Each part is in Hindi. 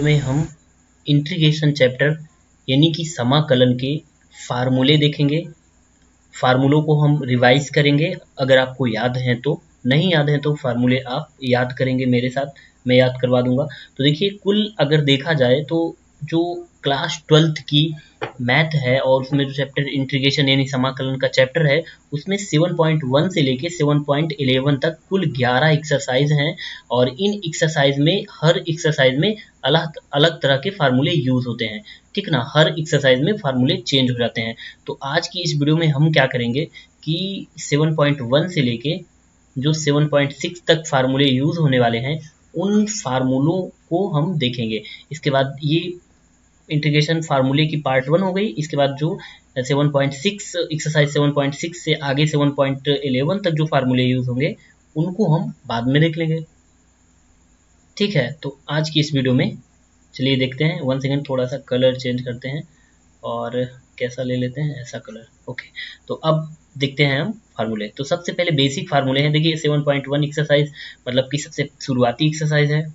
में हम इंटीग्रेशन चैप्टर यानी कि समाकलन के फार्मूले देखेंगे। फार्मूलों को हम रिवाइज करेंगे, अगर आपको याद हैं तो, नहीं याद है तो फार्मूले आप याद करेंगे मेरे साथ, मैं याद करवा दूंगा। तो देखिए, कुल अगर देखा जाए तो जो क्लास 12th की मैथ है और उसमें जो चैप्टर इंटीग्रेशन यानी समाकलन का चैप्टर है, उसमें 7.1 से लेके 7.11 तक कुल 11 एक्सरसाइज हैं। और इन एक्सरसाइज में, हर एक्सरसाइज में अलग अलग तरह के फार्मूले यूज होते हैं, ठीक ना। हर एक्सरसाइज में फार्मूले चेंज हो जाते हैं। तो आज की इस वीडियो में हम क्या करेंगे कि 7.1 से लेके जो 7.6 तक फार्मूले यूज होने वाले हैं, उन फार्मूलों को हम देखेंगे। इसके बाद ये इंटीग्रेशन फार्मूले की पार्ट 1 हो गई। इसके बाद जो 7.6 एक्सरसाइज 7.6 से आगे 7.11 तक जो फार्मूले यूज होंगे, उनको हम बाद में देख लेंगे, ठीक है। तो आज की इस वीडियो में चलिए देखते हैं। 1 सेकेंड, थोड़ा सा कलर चेंज करते हैं और कैसा ले लेते हैं, ऐसा कलर, ओके। तो अब देखते हैं हम फार्मूले। तो सबसे पहले बेसिक फार्मूले हैं। देखिए 7.1 एक्सरसाइज मतलब कि सबसे शुरुआती एक्सरसाइज है,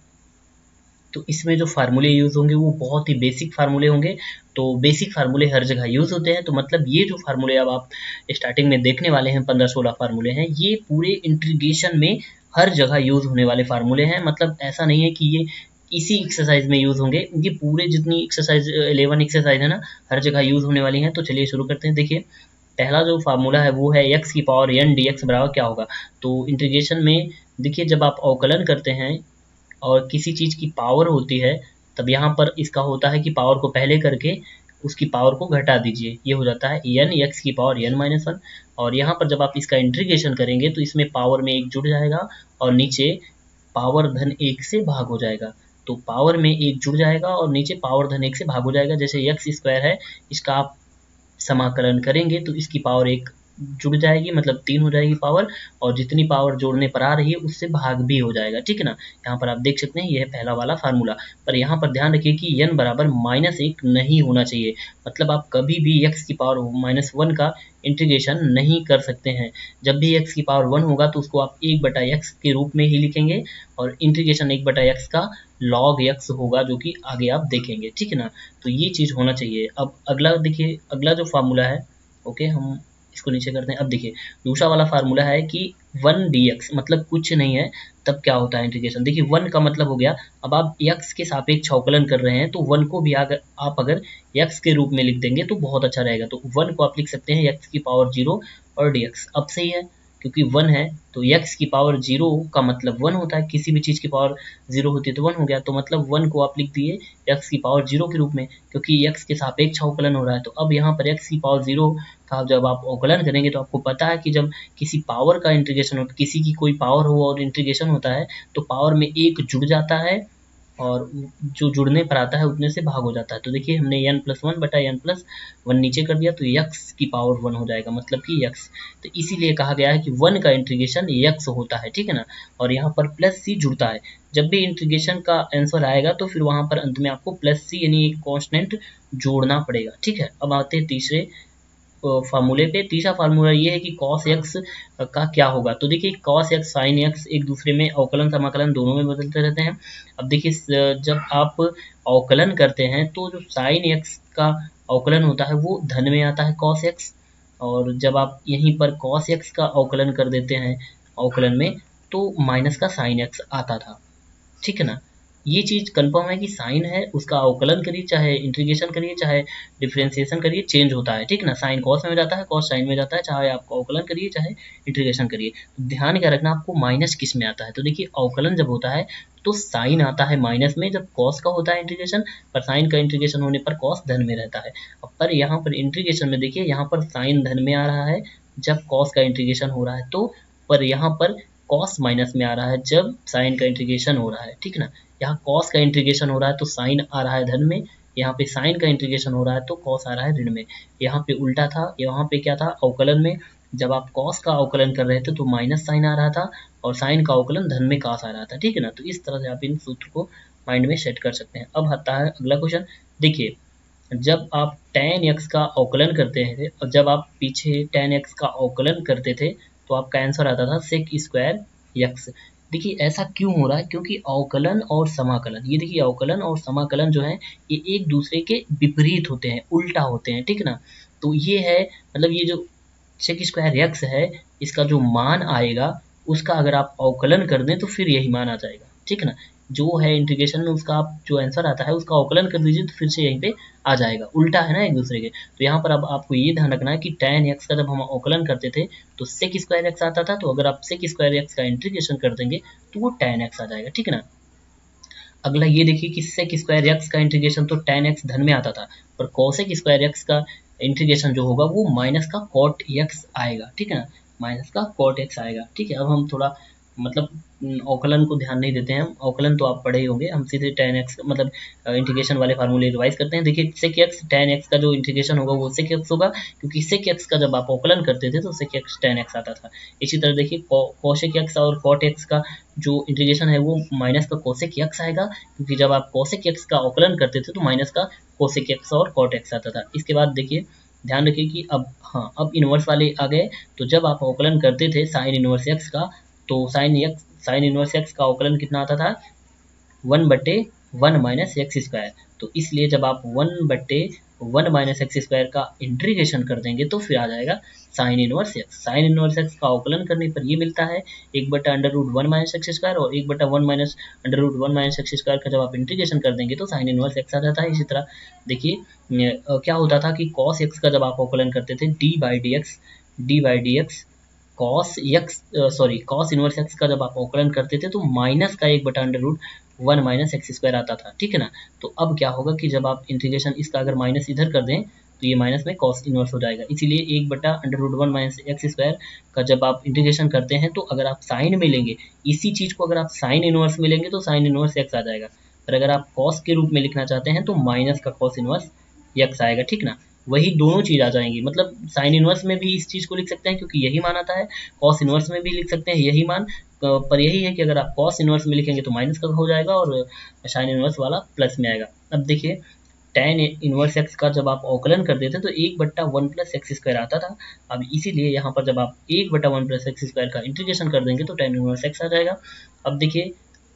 तो इसमें जो फार्मूले यूज होंगे वो बहुत ही बेसिक फार्मूले होंगे। तो बेसिक फार्मूले हर जगह यूज होते हैं, तो मतलब ये जो फार्मूले अब आप स्टार्टिंग में देखने वाले हैं, 15-16 फार्मूले हैं, ये पूरे इंटीग्रेशन में हर जगह यूज होने वाले फार्मूले हैं। मतलब ऐसा नहीं है कि ये इसी एक्सरसाइज में यूज होंगे, ये पूरे जितनी एक्सरसाइज 11 एक्सरसाइज है ना, हर जगह यूज होने वाली हैं। तो चलिए शुरू करते हैं। देखिए पहला जो फार्मूला है वो है x की पावर n dx बराबर क्या होगा। तो इंटीग्रेशन में देखिए, जब आप अवकलन करते हैं और किसी चीज की पावर होती है, तब यहाँ पर इसका होता है कि पावर को पहले करके उसकी पावर को घटा दीजिए, ये हो जाता है n x की पावर n-1। और यहाँ पर जब आप इसका इंटीग्रेशन करेंगे तो इसमें पावर में 1 जुड़ जाएगा और नीचे पावर धन 1 से भाग हो जाएगा। तो पावर में 1 जुड़ जाएगा और नीचे पावर धन 1 से भाग हो जाएगा। जैसे x स्क्वायर है, इसका आप समाकलन करेंगे तो इसकी पावर 1 जुड़ जाएगी, मतलब 3 हो जाएगी पावर, और जितनी पावर जोड़ने पर आ रही है उससे भाग भी हो जाएगा, ठीक है ना। यहाँ पर आप देख सकते हैं, यह है पहला वाला फार्मूला। पर यहाँ पर ध्यान रखिए कि n बराबर -1 नहीं होना चाहिए। मतलब आप कभी भी x की पावर -1 का इंटीग्रेशन नहीं कर सकते हैं। जब भी x की पावर 1 होगा तो उसको आप 1/x के रूप में ही लिखेंगे, और इंटीग्रेशन 1/x का log x होगा, जो कि आगे आप देखेंगे, ठीक है ना। तो ये चीज़ होना चाहिए। अब अगला देखिए, अगला जो फार्मूला है, ओके, हम इसको नीचे करते हैं। अब देखिए दूसरा वाला फार्मूला है कि 1 dx मतलब कुछ नहीं है, तब क्या होता है इंटीग्रेशन। देखिए 1 का मतलब हो गया, अब आप x के सापेक्ष अवकलन कर रहे हैं तो 1 को भी आप अगर x के रूप में लिख देंगे तो बहुत अच्छा रहेगा। तो 1 को आप लिख सकते हैं x की पावर 0 और dx। अब सही है, क्योंकि 1 है तो x की पावर 0 का मतलब 1 होता है। किसी भी चीज़ की पावर 0 होती है तो 1 हो गया। तो मतलब 1 को आप लिख दिए x की पावर 0 के रूप में, क्योंकि x के सापेक्ष अवकलन हो रहा है। तो अब यहाँ पर x की पावर 0 का जब आप अवकलन करेंगे तो आपको पता है कि जब किसी पावर का इंटीग्रेशन हो, किसी की कोई पावर हो और इंटीग्रेशन होता है, तो पावर में 1 जुड़ जाता है और जो जुड़ने पर आता है उतने से भाग हो जाता है। तो देखिए हमने n+1/n+1 नीचे कर दिया तो x की पावर 1 हो जाएगा, मतलब कि x। तो इसीलिए कहा गया है कि 1 का इंटीग्रेशन x होता है, ठीक है ना। और यहाँ पर +c जुड़ता है। जब भी इंटीग्रेशन का आंसर आएगा तो फिर वहाँ पर अंत में आपको +c यानी एक कॉन्स्टेंट जोड़ना पड़ेगा, ठीक है। अब आते हैं तीसरे फार्मूले पे। तीसरा फार्मूला ये है कि cos x का क्या होगा। तो देखिए cos x sin x एक दूसरे में अवकलन समाकलन दोनों में बदलते रहते हैं। अब देखिए जब आप अवकलन करते हैं तो जो sin x का अवकलन होता है वो धन में आता है cos x, और जब आप यहीं पर cos x का अवकलन कर देते हैं अवकलन में तो माइनस का sin x आता था, ठीक है ना। ये चीज़ कंफर्म है कि साइन है, उसका अवकलन करिए, चाहे इंटीग्रेशन करिए, चाहे डिफरेंशिएशन करिए, चेंज होता है, ठीक है ना। साइन कॉस में जाता है, कॉस साइन में जाता है, चाहे आप अवकलन करिए चाहे इंटीग्रेशन करिए। ध्यान क्या रखना, आपको माइनस किस में आता है। तो देखिए अवकलन जब होता है तो साइन आता है माइनस में जब कॉस का होता है इंटीग्रेशन, पर साइन का इंटीग्रेशन होने पर कॉस धन में रहता है। अब पर यहाँ पर इंटीग्रेशन में देखिए, यहाँ पर साइन धन में आ रहा है जब कॉस का इंटीग्रेशन हो रहा है, तो पर यहाँ पर कॉस माइनस में आ रहा है जब साइन का इंटीग्रेशन हो रहा है, ठीक है ना। यहाँ कॉस का इंटीग्रेशन हो रहा है तो साइन आ रहा है धन में, यहाँ पे साइन का इंटीग्रेशन हो रहा है तो कॉस आ रहा है ऋण में। यहाँ पे उल्टा था, यहाँ पे क्या था, अवकलन में जब आप कॉस का अवकलन कर रहे थे तो माइनस साइन आ रहा था और साइन का अवकलन धन में कॉस आ रहा था, ठीक है ना। तो इस तरह से आप इन सूत्र को माइंड में सेट कर सकते हैं। अब आता है अगला क्वेश्चन। देखिए जब आप tan x का अवकलन करते थे और जब आप पीछे tan x का अवकलन करते थे तो आपका आंसर आता था sec² x। देखिए ऐसा क्यों हो रहा है, क्योंकि अवकलन और समाकलन, ये देखिए अवकलन और समाकलन जो है ये एक दूसरे के विपरीत होते हैं, उल्टा होते हैं, ठीक ना। तो ये है मतलब ये जो सेक स्क्वायर एक्स है, इसका जो मान आएगा उसका अगर आप अवकलन कर दें तो फिर यही मान आ जाएगा, ठीक ना। जो है इंटीग्रेशन में उसका आप जो आंसर आता है उसका अवकलन कर दीजिए तो फिर से यहीं पे आ जाएगा, उल्टा है ना एक दूसरे के। तो यहाँ पर अब आपको ये ध्यान रखना है कि tan x का जब हम अवकलन करते थे तो सेक स्क्वायर एक्स आता था, तो अगर आप सेक स्क्वायर एक्स का इंटीग्रेशन कर देंगे तो वो tan x आ जाएगा, ठीक है ना। अगला ये देखिए कि सेक स्क्वायर एक्स का इंटीग्रेशन तो tan x धन में आता था, पर कोसेक स्क्वायर एक्स का इंटीग्रेशन जो होगा वो माइनस का कॉट एक्स आएगा, ठीक है ना, माइनस का कॉट एक्स आएगा, ठीक है। अब हम थोड़ा मतलब अवकलन को ध्यान नहीं देते हैं, हम अवकलन तो आप पढ़े ही होंगे, हम सीधे tan x मतलब इंटीग्रेशन वाले फार्मूले रिवाइज करते हैं। देखिए सेक एक्स tan x का जो इंटीग्रेशन होगा वो सेक एक्स होगा, क्योंकि सेक एक्स का जब आप अवकलन करते थे तो सेक एक्स tan x आता था। इसी तरह देखिए कोसेक एक्स और कॉट एक्स का जो इंटीग्रेशन है वो माइनस का कोसेक एक्स आएगा, क्योंकि जब आप कोसेक एक्स का अवकलन करते थे तो माइनस का कोसेक एक्स और कॉट एक्स आता था। इसके बाद देखिए ध्यान रखिए कि अब इनवर्स वाले आ गए, तो जब आप अवकलन करते थे साइन इनवर्स एक्स का, तो साइन इनवर्स एक्स का अवकलन कितना आता था, 1/1 माइनस एक्स स्क्वायर। तो इसलिए जब आप 1/1 माइनस एक्स स्क्वायर का इंटीग्रेशन कर देंगे तो फिर आ जाएगा sine inverse x. Sine inverse x का अवकलन करने पर ये मिलता है 1/√1 माइनस एक्स स्क्वायर, और 1/1 माइनस √1 माइनस एक्स स्क्वायर का जब आप इंटीग्रेशन कर देंगे तो साइन इनवर्स एक्स आ जाता है। इसी तरह देखिए क्या होता था कि कॉस एक्स का जब आप अवकलन करते थे D by D x cos inverse x का जब आप अवकलन करते थे तो माइनस का 1/√1 माइनस एक्स स्क्वायर आता था, ठीक है ना। तो अब क्या होगा कि जब आप इंटीग्रेशन इसका अगर माइनस इधर कर दें तो ये माइनस में कॉस इनवर्स हो जाएगा, इसीलिए 1/√1 माइनस एक्स स्क्वायर का जब आप इंटीग्रेशन करते हैं तो अगर आप साइन में लेंगे, इसी चीज को अगर आप साइन इनवर्स में लेंगे तो साइन इनवर्स एक्स आ जाएगा, पर अगर आप कॉस के रूप में लिखना चाहते हैं तो माइनस का कॉस इनवर्स एक्स आएगा, ठीक ना। वही दोनों चीज आ जाएंगी, मतलब साइन इनवर्स में भी इस चीज को लिख सकते हैं क्योंकि यही मान आता है, कॉस इनवर्स में भी लिख सकते हैं यही मान, पर यही है कि अगर आप कॉस इनवर्स में लिखेंगे तो माइनस का हो जाएगा और साइन इनवर्स वाला प्लस में आएगा। अब देखिए tan इनवर्स एक्स का जब आप अवकलन करते थे तो 1/1 प्लस एक्स स्क्वायर आता था, अब इसीलिए यहाँ पर जब आप 1/1 प्लस एक्स स्क्वायर का इंटीग्रेशन कर देंगे तो tan इनवर्स एक्स आ जाएगा। अब देखिए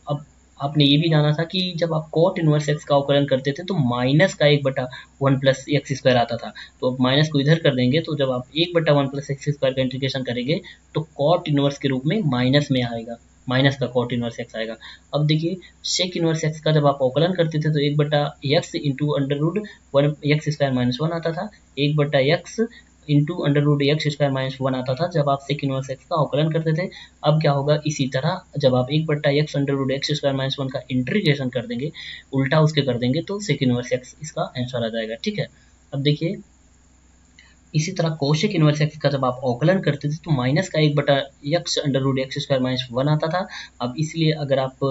अब आपने ये भी जाना था कि जब आप कॉट इनवर्स एक्स का अवकलन करते थे तो माइनस का 1/1 प्लस एक्स स्क्वायर आता था, तो अब माइनस को इधर कर देंगे तो जब आप 1/1 प्लस एक्स स्क्वायर का इंटीग्रेशन करेंगे तो कॉट इनवर्स के रूप में माइनस में आएगा, माइनस का कॉट इनवर्स एक्स आएगा। अब देखिए सेक इनवर्स एक्स का जब आप अवकलन करते थे तो 1/x into √1 x square minus 1 आता था, 1/x into √x square minus 1 आता था जब आप सेक इनवर्स एक्स का अवकलन करते थे। अब क्या होगा, इसी तरह जब आप 1/x √x स्क्वायर माइनस 1 का इंटीग्रेशन कर देंगे, उल्टा उसके कर देंगे तो सेक इनवर्स एक्स इसका आंसर आ जाएगा, ठीक है। अब देखिए इसी तरह कोशेक इनवर्स एक्स का जब आप अवकलन करते थे तो माइनस का 1/x √x स्क्वायर माइनस 1 आता था, अब इसलिए अगर आप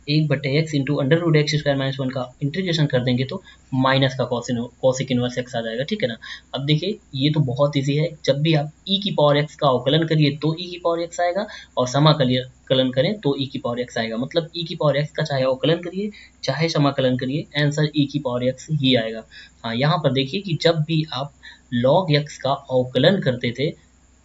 1/x into √x square minus 1 का इंटीग्रेशन कर देंगे तो माइनस का कोसेक इनवर्स एक्स आ जाएगा, ठीक है ना। अब देखिए ये तो बहुत ईजी है, जब भी आप e की पावर x का अवकलन करिए तो e की पावर x आएगा और समाकलन करें तो e की पावर x आएगा, मतलब e की पावर x का चाहे अवकलन करिए चाहे समाकलन करिए आंसर e की पावर x ही आएगा। हाँ यहाँ पर देखिए कि जब भी आप log x का अवकलन करते थे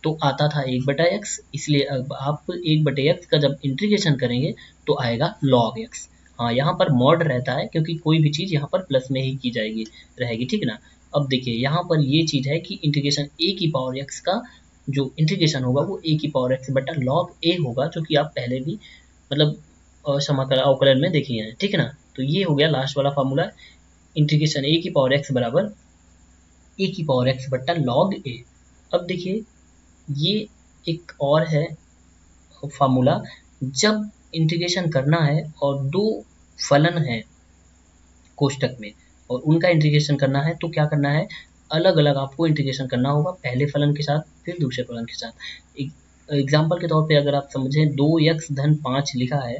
तो आता था 1/x, इसलिए अब आप 1/x का जब इंटीग्रेशन करेंगे तो आएगा log x। हाँ यहाँ पर मॉड रहता है क्योंकि कोई भी चीज़ यहाँ पर प्लस में ही की जाएगी रहेगी, ठीक है ना। अब देखिए यहाँ पर ये चीज़ है कि इंटीग्रेशन a की पावर x का जो इंटीग्रेशन होगा वो a की पावर x बटा log a होगा, जो कि आप पहले भी मतलब समाकलन अवकलन में देखिए हैं, ठीक है ना। तो ये हो गया लास्ट वाला फार्मूला, इंटीग्रेशन a की पावर x बराबर a की पावर x बटा log a। अब देखिए ये एक और है फार्मूला, जब इंटीग्रेशन करना है और दो फलन है कोष्टक में और उनका इंटीग्रेशन करना है तो क्या करना है, अलग अलग आपको इंटीग्रेशन करना होगा, पहले फलन के साथ फिर दूसरे फलन के साथ। एग्जाम्पल के तौर पे अगर आप समझें 2x धन 5 लिखा है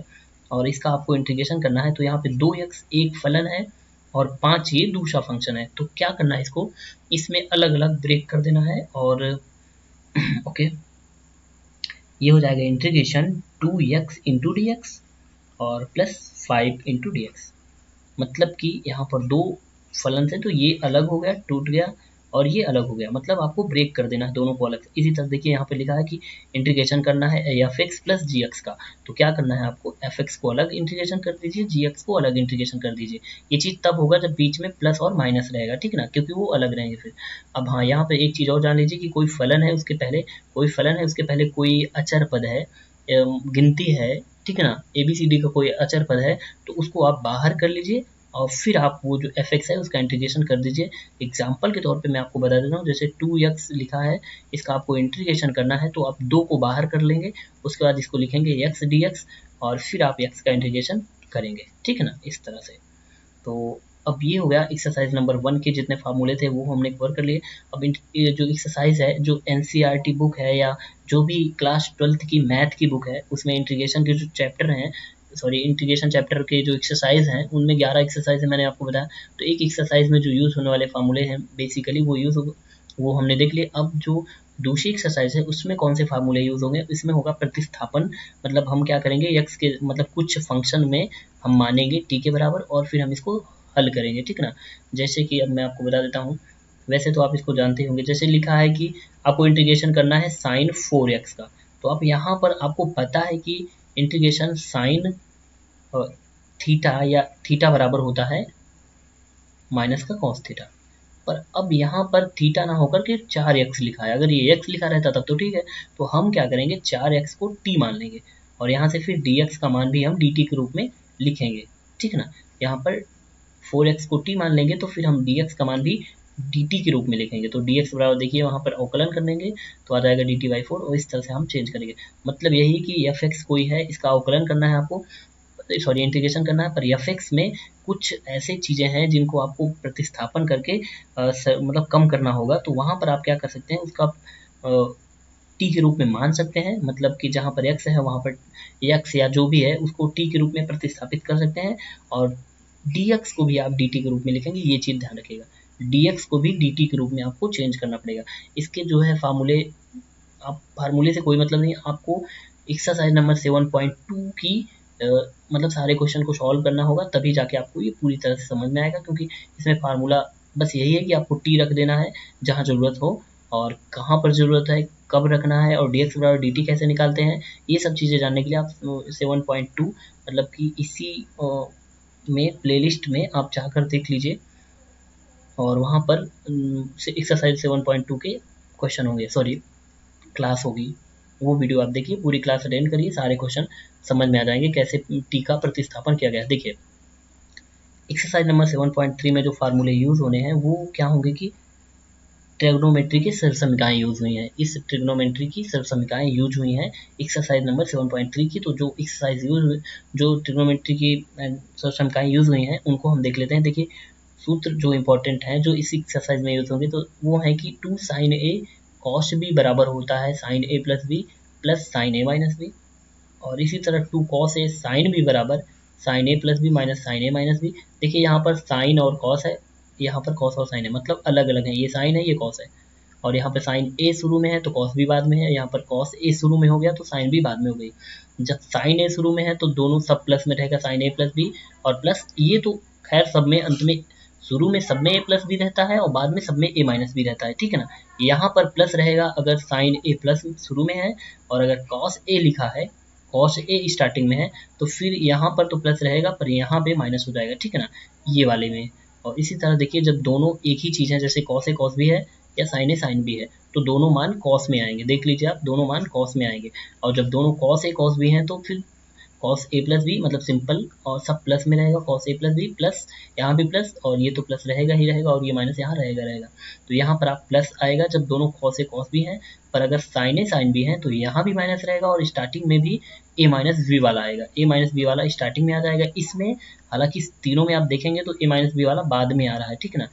और इसका आपको इंटीग्रेशन करना है तो यहाँ पे 2x एक फलन है और 5 ये दूसरा फंक्शन है, तो क्या करना है, इसको इसमें अलग अलग ब्रेक कर देना है और ओके ये हो जाएगा integration 2x into D x और प्लस 5 इंटू डी एक्स, मतलब कि यहाँ पर दो फलन थे तो ये अलग हो गया टूट गया और ये अलग हो गया, मतलब आपको ब्रेक कर देना है दोनों को अलग। इसी तरह देखिए यहाँ पे लिखा है कि इंटीग्रेशन करना है एफ एक्स प्लस जी एक्स का, तो क्या करना है आपको, एफ एक्स को अलग इंटीग्रेशन कर दीजिए, जी एक्स को अलग इंटीग्रेशन कर दीजिए। ये चीज़ तब होगा जब बीच में प्लस और माइनस रहेगा, ठीक है ना, क्योंकि वो अलग रहेंगे फिर। अब हाँ, यहाँ पे एक चीज़ और जान लीजिए कि कोई फलन है उसके पहले कोई अचर पद है, गिनती है, ठीक है ना, ABCD का कोई अचर पद है, तो उसको आप बाहर कर लीजिए और फिर आप वो जो एफ एक्स है उसका इंटीग्रेशन कर दीजिए। एग्जाम्पल के तौर पे मैं आपको बता देता हूँ, जैसे 2x लिखा है, इसका आपको इंटीग्रेशन करना है तो आप 2 को बाहर कर लेंगे, उसके बाद इसको लिखेंगे x dx और फिर आप x का इंटीग्रेशन करेंगे, ठीक है ना, इस तरह से। तो अब ये हो गया एक्सरसाइज नंबर 1 के जितने फार्मूले थे वो हमने कवर कर लिए। अब ये जो एक्सरसाइज है, जो NCERT बुक है या जो भी क्लास 12th की मैथ की बुक है, उसमें इंटीग्रेशन के जो चैप्टर हैं, इंटीग्रेशन चैप्टर के जो एक्सरसाइज हैं उनमें 11 एक्सरसाइज है, मैंने आपको बताया। तो एक एक्सरसाइज में जो यूज़ होने वाले फार्मूले हैं बेसिकली वो हमने देख लिए। अब जो दूसरी एक्सरसाइज है उसमें कौन से फार्मूले यूज़ होंगे, इसमें होगा प्रतिस्थापन, मतलब हम क्या करेंगे, x के मतलब कुछ फंक्शन में हम मानेंगे t के बराबर और फिर हम इसको हल करेंगे, ठीक है ना। जैसे कि अब मैं आपको बता देता हूँ, वैसे तो आप इसको जानते होंगे, जैसे लिखा है कि आपको इंटीग्रेशन करना है sin 4x का, तो अब यहाँ पर आपको पता है कि इंटीग्रेशन sin थीटा या थीटा बराबर होता है माइनस का कॉस थीटा। पर अब यहाँ पर थीटा ना होकर के 4x लिखा है, अगर ये x लिखा रहता तब तो ठीक है, तो हम क्या करेंगे 4x को t मान लेंगे और यहाँ से फिर dx का मान भी हम dt के रूप में लिखेंगे, ठीक है ना। यहाँ पर 4x को t मान लेंगे तो फिर हम dx का मान भी dt के रूप में लिखेंगे, तो dx बराबर देखिए वहाँ पर अवकलन कर देंगे तो आ जाएगा dt/4 और इस तरह से हम चेंज करेंगे। मतलब यही कि fx कोई है, इसका अवकलन करना है आपको, इंटीग्रेशन करना है, पर fx में कुछ ऐसे चीज़ें हैं जिनको आपको प्रतिस्थापन करके मतलब कम करना होगा, तो वहाँ पर आप क्या कर सकते हैं, उसका t के रूप में मान सकते हैं, मतलब कि जहाँ पर x है वहाँ पर x या जो भी है उसको t के रूप में प्रतिस्थापित कर सकते हैं और dx को भी आप dt के रूप में लिखेंगे, ये चीज़ ध्यान रखिएगा, dx को भी dt के रूप में आपको चेंज करना पड़ेगा। इसके जो है फार्मूले से कोई मतलब नहीं, आपको एक्सरसाइज नंबर 7.2 की मतलब सारे क्वेश्चन को सॉल्व करना होगा, तभी जाके आपको ये पूरी तरह से समझ में आएगा, क्योंकि इसमें फार्मूला बस यही है कि आपको t रख देना है जहाँ ज़रूरत हो और कहाँ पर ज़रूरत है, कब रखना है और dx बराबर dt कैसे निकालते हैं, ये सब चीज़ें जानने के लिए आप 7.2 मतलब कि इसी में प्लेलिस्ट में आप जाकर देख लीजिए और वहाँ पर एक्सरसाइज 7.2 के क्वेश्चन होंगे, क्लास होगी, वो वीडियो आप देखिए, पूरी क्लास अटेंड करिए, सारे क्वेश्चन समझ में आ जाएंगे कैसे टी का प्रतिस्थापन किया गया है। देखिए एक्सरसाइज नंबर 7.3 में जो फार्मूले यूज़ होने हैं वो क्या होंगे कि ट्रिग्नोमेट्री की सर्वसमीकाएं यूज हुई हैं, इस ट्रिग्नोमेट्री की सर्वसमीकाएं यूज हुई हैं एक्सरसाइज नंबर 7.3 की। तो जो एक्सरसाइज जो ट्रिग्नोमेट्री की सर्वसमीकाएं यूज हुई हैं उनको हम देख लेते हैं। देखिए सूत्र जो इंपॉर्टेंट हैं जो इस एक्सरसाइज में यूज होंगे, तो वो है कि 2 sin a cos b बराबर होता है sin a plus b plus sin a minus b, और इसी तरह 2 cos a sin b बराबर sin a plus b minus sin a minus b. देखिए यहाँ पर sin और cos है, यहाँ पर cos और sin है, मतलब अलग अलग है, ये sin है ये cos है, और यहाँ पर sin a शुरू में है तो cos b बाद में है, यहाँ पर cos a शुरू में हो गया तो sin b बाद में हो गई। जब sin a शुरू में है तो दोनों सब प्लस में रहेगा, sin a प्लस b और प्लस ये तो खैर सब में अंत में शुरू में सब में a प्लस बी रहता है और बाद में सब में a माइनस बी रहता है, ठीक है ना। यहाँ पर प्लस रहेगा अगर sin a प्लस शुरू में है, और अगर cos a लिखा है, cos a स्टार्टिंग में है, तो फिर यहाँ पर तो प्लस रहेगा पर यहाँ पे माइनस हो जाएगा, ठीक है ना, ये वाले में। और इसी तरह देखिए जब दोनों एक ही चीज़ है, जैसे cos a cos b है या sin a sin b है, तो दोनों मान cos में आएंगे, देख लीजिए आप दोनों मान cos में आएंगे। और जब दोनों cos a cos b हैं तो फिर cos a प्लस बी मतलब सिंपल और सब प्लस में रहेगा, cos a plus b plus यहाँ भी प्लस और ये तो प्लस रहेगा ही रहेगा और ये माइनस यहाँ रहेगा। तो यहाँ पर आप प्लस आएगा जब दोनों cos a cos b हैं, पर अगर sin a sin b है तो यहाँ भी माइनस रहेगा और स्टार्टिंग में भी a माइनस बी वाला आएगा, a माइनस बी वाला स्टार्टिंग में आ जाएगा इसमें। हालांकि तीनों में आप देखेंगे तो a माइनस बी वाला बाद में आ रहा है, ठीक है ना,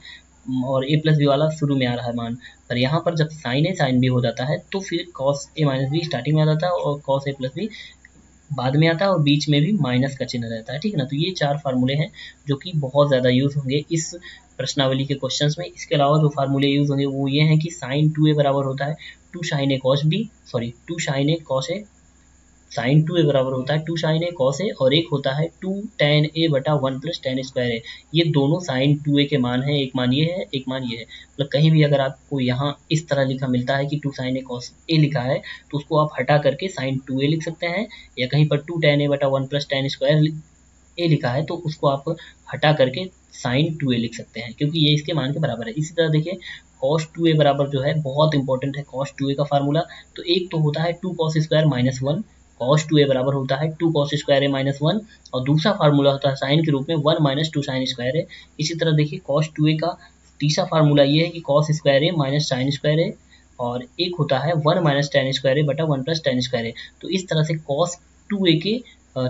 और a प्लस बी वाला शुरू में आ रहा है मान। पर यहाँ पर जब sin a sin b हो जाता है तो फिर cos a minus be starting में आ जाता है और cos a प्लस बी बाद में आता है और बीच में भी माइनस का चिन्ह रहता है, ठीक है ना। तो ये 4 फार्मूले हैं जो कि बहुत ज़्यादा यूज़ होंगे इस प्रश्नावली के क्वेश्चंस में। इसके अलावा जो फार्मूले यूज़ होंगे वो ये हैं कि sin 2a बराबर होता है 2 sin a cos b, 2 sin a cos a sine 2a बराबर होता है 2 साइन ए कॉस ए, और एक होता है 2 tan a बटा 1 प्लस tan स्क्वायर ए। ये दोनों साइन 2a के मान है, एक मान ये है एक मान ये है। मतलब कहीं भी अगर आपको यहाँ इस तरह लिखा मिलता है कि 2 साइन ए कॉस ए लिखा है तो उसको आप हटा करके साइन 2a लिख सकते हैं, या कहीं पर 2 tan a बटा 1 प्लस tan स्क्वायर ए लिखा है तो उसको आप हटा करके साइन 2a लिख सकते हैं, क्योंकि ये इसके मान के बराबर है। इसी तरह देखिए cos 2a बराबर जो है बहुत इंपॉर्टेंट है cos 2a का फार्मूला। तो एक तो होता है 2 cos square minus 1, cos 2a बराबर होता है 2 cos स्क्वायर ए माइनस 1, और दूसरा फार्मूला होता है साइन के रूप में 1 माइनस 2 साइन स्क्वायर ए। इसी तरह देखिए cos 2a का तीसरा फार्मूला ये है कि cos स्क्वायर ए माइनस साइन स्क्वायर ए, और एक होता है 1 माइनस tan स्क्वायर ए बटा 1 प्लस tan स्क्वायर ए। तो इस तरह से cos 2a के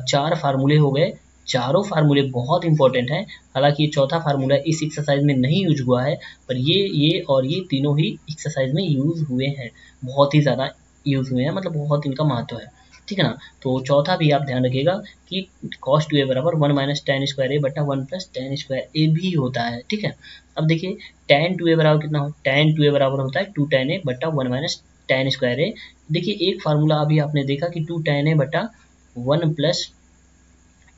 4 फार्मूले हो गए। चारों फार्मूले बहुत इंपॉर्टेंट हैं। हालांकि ये चौथा फार्मूला इस एक्सरसाइज में नहीं यूज हुआ है, पर ये और ये तीनों ही एक्सरसाइज में यूज हुए हैं, बहुत ही ज़्यादा यूज हुए हैं, मतलब बहुत इनका महत्व है, ठीक है ना। तो चौथा भी आप ध्यान रखिएगा कि cos 2a बराबर 1 माइनस tan स्क्वायर ए बटा 1 प्लस tan स्क्वायर ए भी होता है, ठीक है। अब देखिए tan 2a बराबर कितना हो, tan 2a बराबर होता है 2 tan a बटा 1 माइनस tan स्क्वायर ए। देखिए एक फार्मूला अभी आपने देखा कि 2 tan a बटा 1 प्लस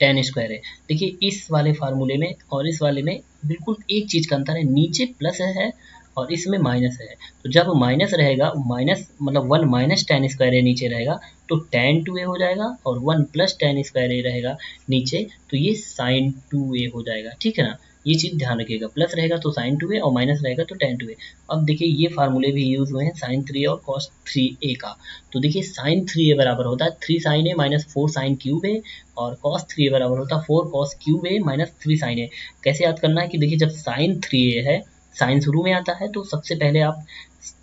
tan स्क्वायर है। देखिए इस वाले फार्मूले में और इस वाले में बिल्कुल एक चीज़ का अंतर है, नीचे प्लस है और इसमें माइनस है। तो जब माइनस रहेगा, माइनस मतलब 1 माइनस tan स्क्वायर ए नीचे रहेगा तो tan 2a हो जाएगा, और 1 प्लस tan स्क्वायर ए रहेगा नीचे तो ये sin 2a हो जाएगा, ठीक है ना। ये चीज़ ध्यान रखिएगा, प्लस रहेगा तो sin 2a और माइनस रहेगा तो tan 2a। अब देखिए ये फार्मूले भी यूज हुए हैं sin 3a और cos 3a का। तो देखिए sin 3a बराबर होता है 3 sin a minus 4 sin cube a, और cos 3a बराबर होता है 4 cos cube a minus 3 sin a। कैसे याद करना है कि देखिए जब sin 3a है, साइन शुरू में आता है तो सबसे पहले आप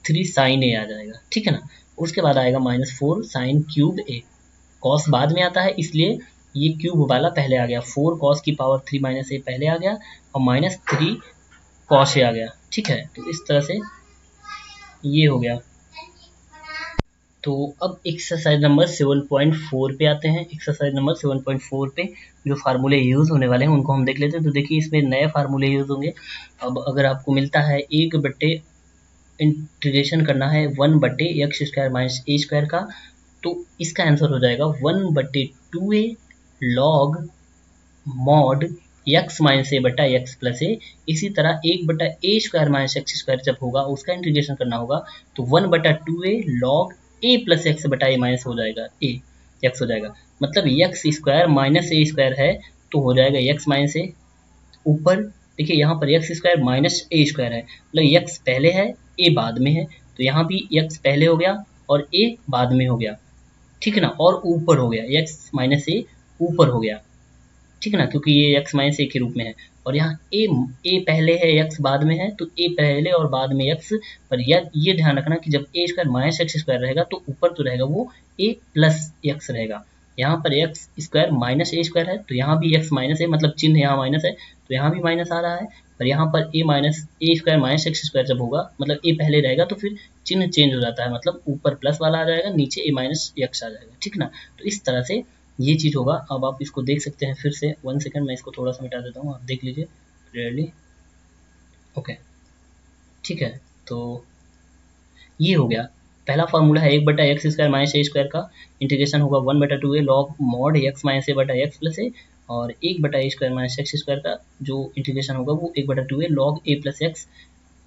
3 sin a आ जाएगा, ठीक है ना। उसके बाद आएगा minus 4 sin cube a, cos बाद में आता है इसलिए ये क्यूब वाला पहले आ गया, 4 cos की पावर 3 माइनस a पहले आ गया, और माइनस 3 cos a आ गया, ठीक है। तो इस तरह से ये हो गया। तो अब एक्सरसाइज नंबर 7.4 पे आते हैं। एक्सरसाइज नंबर 7.4 पे जो फार्मूले यूज़ होने वाले हैं उनको हम देख लेते हैं। तो देखिए इसमें नए फार्मूले यूज़ होंगे। अब अगर आपको मिलता है 1 बट्टे इंटीग्रेशन करना है 1 बट्टे x square minus a square का, तो इसका आंसर हो जाएगा 1 बट्टे 2a log mod x minus a बटा एक्स प्लस ए। इसी तरह 1 बटा a square minus x square जब होगा उसका इंटीग्रेशन करना होगा तो 1 बटा 2a लॉग ए प्लस एक्स बटा ए माइनस हो जाएगा ए एक्स हो जाएगा। मतलब x square minus a square है तो हो जाएगा एक्स माइनस ए। ऊपर देखिए यहाँ पर x square minus a square है, मतलब एक्स पहले है ए बाद में है, तो यहाँ भी एक्स पहले हो गया और ए बाद में हो गया, ठीक है ना। और ऊपर हो गया एक्स माइनस ए ऊपर हो गया, ठीक है ना, क्योंकि ये x माइनस ए के रूप में है। और यहाँ a पहले है x बाद में है, तो a पहले और बाद में x। पर ये ध्यान रखना कि जब a square minus x square रहेगा तो ऊपर तो रहेगा वो a प्लस एक्स रहेगा। यहाँ पर x square minus a square है तो यहाँ भी x माइनस है, मतलब चिन्ह यहाँ माइनस है तो यहाँ भी माइनस आ रहा है। पर यहाँ पर a minus a square minus x square जब होगा, मतलब a पहले रहेगा तो फिर चिन्ह चेंज हो जाता है, मतलब ऊपर प्लस वाला आ जाएगा, नीचे a माइनस एक्स आ जाएगा, ठीक ना। तो इस तरह से ये चीज़ होगा। अब आप इसको देख सकते हैं फिर से 1 सेकंड, मैं इसको थोड़ा सा मिटा देता हूँ, आप देख लीजिए क्लियरली। ओके ठीक है, तो ये हो गया। पहला फार्मूला है 1 बटा x square minus a square का इंटीग्रेशन होगा 1 बटा 2a log mod x minus a बटा एक्स प्लस ए, और 1 बटा a square minus x square का जो इंटीग्रेशन होगा वो 1 बटा 2a लॉग ए प्लस एक्स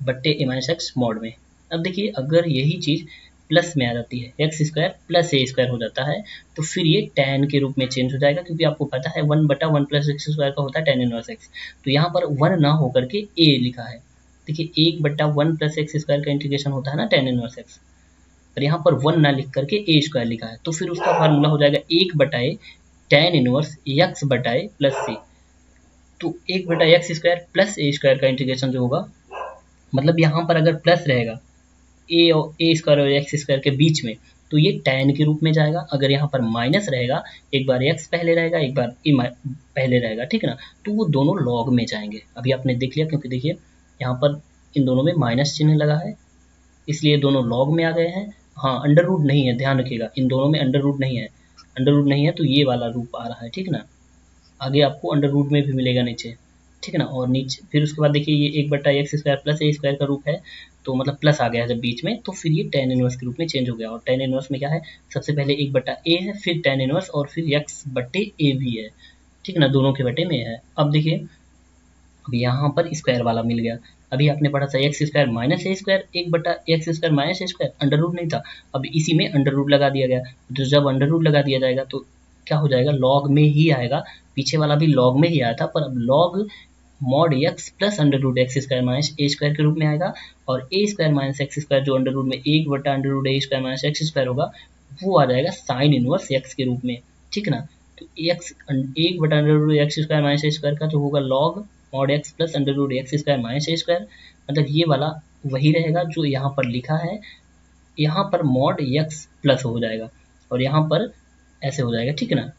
बट्टे ए माइनस एक्स मॉड में। अब देखिए अगर यही चीज़ प्लस में आ जाती है, एक्स स्क्वायर प्लस ए स्क्वायर हो जाता है, तो फिर ये tan के रूप में चेंज हो जाएगा, क्योंकि आपको पता है 1 बटा 1 प्लस एक्स स्क्वायर का होता है tan इनवर्स एक्स। तो यहाँ पर 1 ना होकर के a लिखा है। देखिए 1 बटा 1 प्लस एक्स स्क्वायर का इंटीग्रेशन होता है ना tan इनवर्स एक्स, पर यहाँ पर 1 ना लिख करके a स्क्वायर लिखा है, तो फिर उसका फार्मूला हो जाएगा 1 बटा ए tan इनवर्स एक्स बटा ए प्लस सी। तो 1 बटा एक्स स्क्वायर प्लस ए स्क्वायर का इंटीग्रेशन जो होगा, मतलब यहाँ पर अगर प्लस रहेगा ए और ए स्क्वायर और एक्स स्क्वायर के बीच में तो ये tan के रूप में जाएगा। अगर यहाँ पर माइनस रहेगा, एक बार x पहले रहेगा एक बार ए पहले रहेगा, ठीक है ना, तो वो दोनों लॉग में जाएंगे। अभी आपने देख लिया, क्योंकि देखिए यहाँ पर इन दोनों में माइनस चिन्ह लगा है इसलिए दोनों लॉग में आ गए हैं। हाँ अंडर रूट नहीं है, ध्यान रखिएगा इन दोनों में अंडर रूट नहीं है, अंडर रूट नहीं है तो ये वाला रूप आ रहा है, ठीक ना। आगे आपको अंडर रूट में भी मिलेगा नीचे, ठीक है ना। और नीचे फिर उसके बाद देखिए ये 1/x² प्लस ए स्क्वायर का रूप है, तो मतलब प्लस आ गया जब बीच में, तो फिर ये tan इनवर्स के रूप में चेंज हो गया। और tan इनवर्स में क्या है, सबसे पहले 1/a है, फिर tan इनवर्स और फिर x/a भी है, ठीक है ना, दोनों के बटे में है। अब देखिए अब यहाँ पर स्क्वायर वाला मिल गया। अभी आपने पढ़ा था x² minus a square, 1/x² minus a square, under root नहीं था, अब इसी में अंडर रूट लगा दिया गया। तो जब अंडर रूट लगा दिया जाएगा तो क्या हो जाएगा, लॉग में ही आएगा, पीछे वाला भी लॉग में ही आया था, पर अब log mod x plus under root x² minus a square के रूप में आएगा। और a square minus x square जो अंडर रूट में 1/√a² माइनस एक्स स्क्वायर होगा, वो आ जाएगा साइन इनवर्स x के रूप में, ठीक है ना। तो x 1/√x² minus a square का जो होगा log mod x plus under root x² minus a square, मतलब ये वाला वही रहेगा जो यहाँ पर लिखा है। यहाँ पर मॉड x प्लस हो जाएगा और यहाँ पर ऐसे हो जाएगा, ठीक है ना।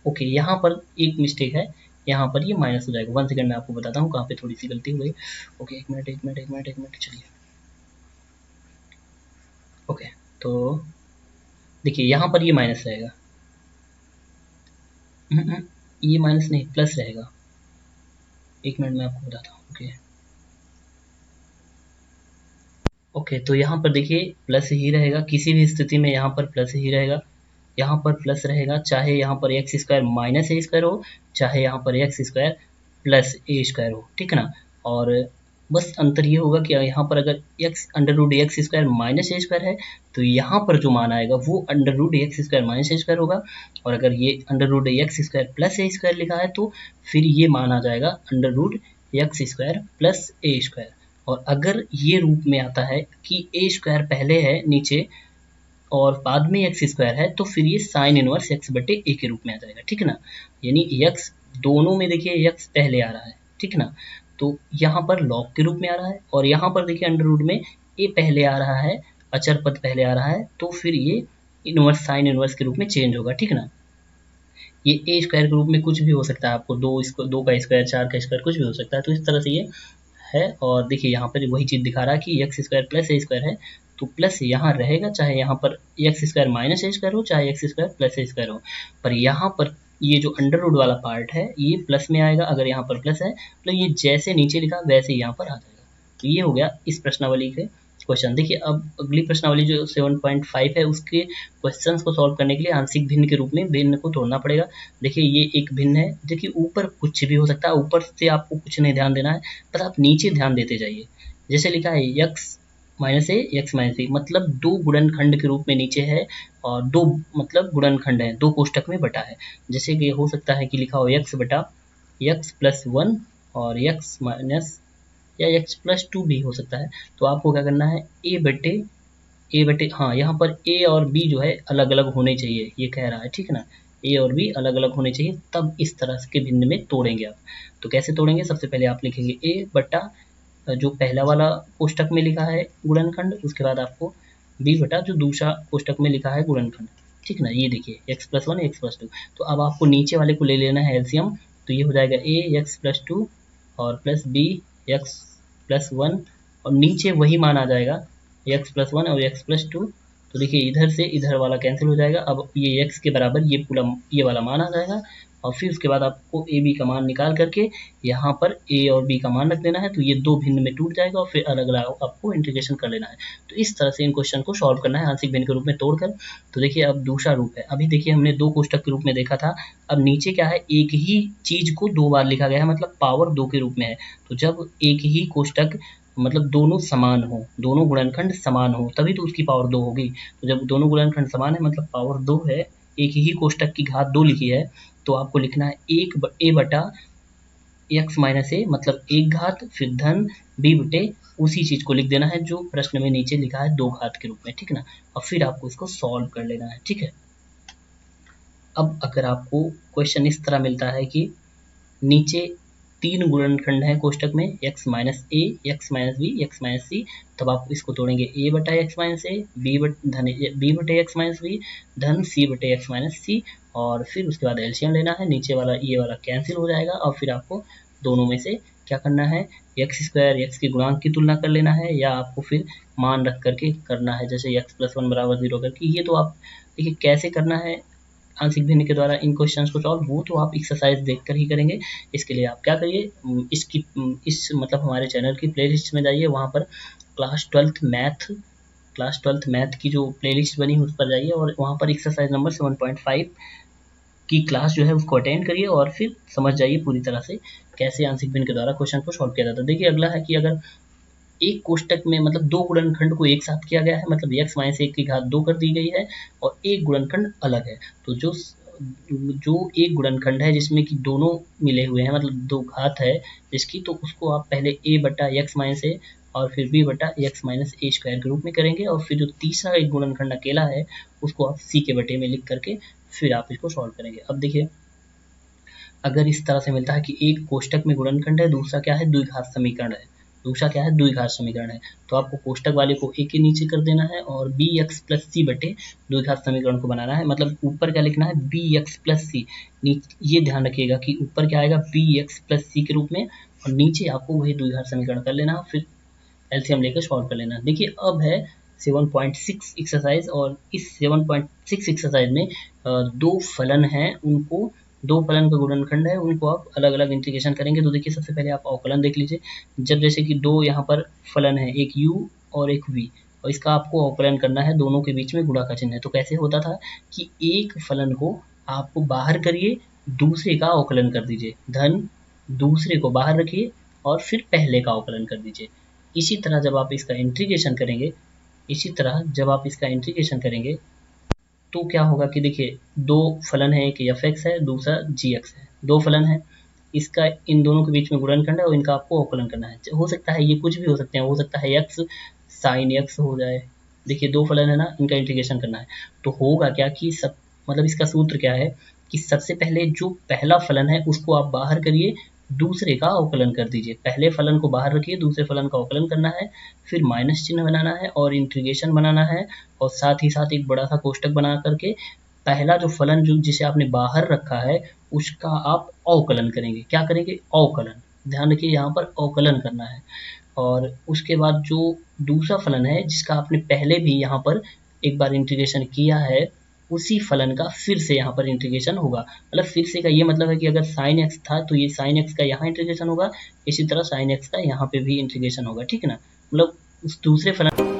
ओके, यहाँ पर एक मिस्टेक है, यहाँ पर ये माइनस हो जाएगा। 1 सेकंड में आपको बताता हूँ कहाँ पे थोड़ी सी गलती हो गई। ओके, एक मिनट चलिए। ओके, तो देखिए यहाँ पर ये माइनस रहेगा, ये माइनस नहीं प्लस रहेगा। 1 मिनट में आपको बताता हूँ। ओके, तो यहाँ पर देखिए प्लस ही रहेगा, किसी भी स्थिति में यहाँ पर प्लस ही रहेगा, यहाँ पर प्लस रहेगा, चाहे यहाँ पर x² माइनस ए स्क्वायर हो, चाहे यहाँ पर x² प्लस ए स्क्वायर हो, ठीक है ना। और बस अंतर ये होगा कि यहाँ पर अगर x√x² माइनस ए स्क्वायर है, तो यहाँ पर जो मान आएगा वो x² माइनस ए स्क्वायर होगा। और अगर ये x² प्लस ए स्क्वायर लिखा है, तो फिर ये मान आ जाएगा x² प्लस ए स्क्वायर। और अगर ये रूप में आता है कि ए स्क्वायर पहले है नीचे और बाद में x² है, तो फिर ये साइन इनवर्स x/a के रूप में आ जाएगा, ठीक है ना। यानी x दोनों में देखिए x पहले आ रहा है, ठीक है ना, तो यहाँ पर लॉग के रूप में आ रहा है, और यहाँ पर देखिए अंडर रूट में a पहले आ रहा है, अचर पद पहले आ रहा है, तो फिर ये इनवर्स साइन इनवर्स के रूप में चेंज होगा, ठीक है ना। ये ए स्क्वायर के रूप में कुछ भी हो सकता है, आपको 2 का स्क्वायर 4 का स्क्वायर कुछ भी हो सकता है, तो इस तरह से ये है। और देखिए यहाँ पर वही चीज़ दिखा रहा है कि x² प्लस ए स्क्वायर है, तो प्लस यहाँ रहेगा, चाहे यहाँ पर x² माइनस ए स्क्वायर हो, चाहे x² प्लस ए स्क्वायर हो। पर यहाँ पर ये जो अंडर रूट वाला पार्ट है ये प्लस में आएगा, अगर यहाँ पर प्लस है तो ये जैसे नीचे लिखा वैसे ही यहाँ पर आ जाएगा। तो ये हो गया इस प्रश्नावली के क्वेश्चन। देखिए अब अगली प्रश्नावली जो 7.5 है, उसके क्वेश्चंस को सॉल्व करने के लिए आंशिक भिन्न के रूप में भिन्न को तोड़ना पड़ेगा। देखिए ये एक भिन्न है, देखिए ऊपर कुछ भी हो सकता है, ऊपर से आपको कुछ नहीं ध्यान देना है, पर आप नीचे ध्यान देते जाइए। जैसे लिखा है x minus a x minus B, मतलब 2 गुणनखंड के रूप में नीचे है, और 2 मतलब गुणनखंड है, 2 कोष्टक में बटा है। जैसे कि हो सकता है कि लिखा हो x/x+1 और x माइनस या x+2 भी हो सकता है। तो आपको क्या करना है, ए बटे हाँ, यहाँ पर ए और बी जो है अलग अलग होने चाहिए, ये कह रहा है, ठीक है ना। ए और बी अलग अलग होने चाहिए, तब इस तरह के भिन्न में तोड़ेंगे आप। तो कैसे तोड़ेंगे, सबसे पहले आप लिखेंगे ए बटा जो पहला वाला कोष्टक में लिखा है गुणनखंड, उसके बाद आपको बी बटा जो दूसरा कोष्टक में लिखा है गुणनखंड, ठीक है ना। ये देखिए x+1 x+2, तो अब आपको नीचे वाले को ले लेना है एलसीएम, तो ये हो जाएगा a x+2 और प्लस b x+1, और नीचे वही मान आ जाएगा x+1 और x+2। तो देखिए इधर से इधर वाला कैंसिल हो जाएगा, अब ये x के बराबर ये पूरा ये वाला मान आ जाएगा। और फिर उसके बाद आपको ए बी का मान निकाल करके यहाँ पर ए और बी का मान रख देना है, तो ये 2 भिन्न में टूट जाएगा और फिर अलग अलग आपको इंटीग्रेशन कर लेना है। तो इस तरह से इन क्वेश्चन को सॉल्व करना है आंशिक भिन्न के रूप में तोड़कर। तो देखिए अब दूसरा रूप है, अभी देखिए हमने 2 कोष्टक के रूप में देखा था, अब नीचे क्या है, एक ही चीज को 2 बार लिखा गया है, मतलब पावर 2 के रूप में है। तो जब एक ही कोष्टक मतलब दोनों समान हो, दोनों गुणनखंड समान हो, तभी तो उसकी पावर 2 होगी। तो जब दोनों गुणनखंड समान है मतलब पावर 2 है, एक ही कोष्टक की घात 2 लिखी है, तो आपको लिखना है ए बटा x माइनस ए, मतलब 1 घात, फिर धन b बटे उसी चीज को लिख देना है जो प्रश्न में नीचे लिखा है 2 घात के रूप में, ठीक है ना। और फिर आपको इसको सॉल्व कर लेना है, ठीक है। अब अगर आपको क्वेश्चन इस तरह मिलता है कि नीचे 3 गुणनखंड हैं कोष्टक में, x minus a, x minus b, x minus c, तब आप इसको तोड़ेंगे a बटा x माइनस ए, b बटे x माइनस बी, धन c बटे x माइनस सी, और फिर उसके बाद एलसीएम लेना है, नीचे वाला ये वाला कैंसिल हो जाएगा, और फिर आपको दोनों में से क्या करना है, x² x के गुणांक की तुलना कर लेना है, या आपको फिर मान रख करके करना है, जैसे x+1 बराबर 0 करके। ये तो आप देखिए कैसे करना है, आंशिक भिन्न के द्वारा इन क्वेश्चंस को सॉल्व, वो तो आप एक्सरसाइज देखकर ही करेंगे। इसके लिए आप क्या करिए, इस मतलब हमारे चैनल की प्लेलिस्ट में जाइए, वहाँ पर क्लास 12th मैथ की जो प्लेलिस्ट बनी है उस पर जाइए और वहाँ पर एक्सरसाइज नंबर 7.5 की क्लास जो है उसको अटेंड करिए और फिर समझ जाइए पूरी तरह से कैसे आंशिक भिन्न के द्वारा क्वेश्चन को सॉल्व किया जाता है। देखिए अगला है कि अगर एक कोष्टक में मतलब दो गुणनखंड को एक साथ किया गया है, मतलब x - 1 की घात 2 कर दी गई है और एक गुणनखंड अलग है, तो जो एक गुणनखंड है जिसमें कि दोनों मिले हुए हैं, मतलब दो घात है जिसकी, तो उसको आप पहले a बटा x - a और फिर b बटा x - a स्क्वायर के रूप में करेंगे और फिर जो तीसरा एक गुणनखंड अकेला है उसको आप c के बटे में लिख करके फिर आप इसको सॉल्व करेंगे। अब देखिए अगर इस तरह से मिलता है कि एक कोष्टक में गुणनखंड है, दूसरा क्या है, द्विघात समीकरण है, तो आपको कोष्टक वाले को a के नीचे कर देना है और bx प्लस सी बटे द्विघात समीकरण को बनाना है। मतलब ऊपर क्या लिखना है, bx प्लस सी, ये ध्यान रखिएगा कि ऊपर क्या आएगा bx प्लस सी के रूप में और नीचे आपको वही द्विघात समीकरण कर लेना, फिर एलसीएम लेकर सॉल्व कर लेना। देखिए अब है 7.6 एक्सरसाइज और इस 7.6 एक्सरसाइज में दो फलन हैं, उनको दो फलन का गुणनखंड है, उनको आप अलग अलग इंटीग्रेशन करेंगे। तो देखिए सबसे पहले आप अवकलन देख लीजिए। जब जैसे कि दो यहाँ पर फलन है, एक u और एक v, और इसका आपको अवकलन करना है, दोनों के बीच में गुणा का चिन्ह है। तो कैसे होता था कि एक फलन को आपको बाहर करिए, दूसरे का अवकलन कर दीजिए, धन दूसरे को बाहर रखिए और फिर पहले का अवकलन कर दीजिए। इसी तरह जब आप इसका इंटीग्रेशन करेंगे तो क्या होगा कि देखिए दो फलन है, एक f(x) है, दूसरा g(x) है, दो फलन है, इसका इन दोनों के बीच में गुणनखंड है और इनका आपको अवकलन करना है। हो सकता है ये कुछ भी हो सकते हैं, हो सकता है x sin x हो जाए। देखिए दो फलन है ना, इनका इंटीग्रेशन करना है, तो होगा क्या कि मतलब इसका सूत्र क्या है कि सबसे पहले जो पहला फलन है उसको आप बाहर करिए, दूसरे का अवकलन कर दीजिए। पहले फलन को बाहर रखिए, दूसरे फलन का अवकलन करना है, फिर माइनस चिन्ह बनाना है और इंटीग्रेशन बनाना है और साथ ही साथ एक बड़ा सा कोष्टक बना करके पहला जो फलन जो जिसे आपने बाहर रखा है उसका आप अवकलन करेंगे। क्या करेंगे, अवकलन, ध्यान रखिए यहाँ पर अवकलन करना है। और उसके बाद जो दूसरा फलन है जिसका आपने पहले भी यहाँ पर एक बार इंटीग्रेशन किया है, उसी फलन का फिर से यहाँ पर इंटीग्रेशन होगा। मतलब फिर से का ये मतलब है कि अगर sin x था तो ये sin x का यहाँ इंटीग्रेशन होगा, इसी तरह sin x का यहाँ पे भी इंटीग्रेशन होगा, ठीक है ना। मतलब उस दूसरे फलन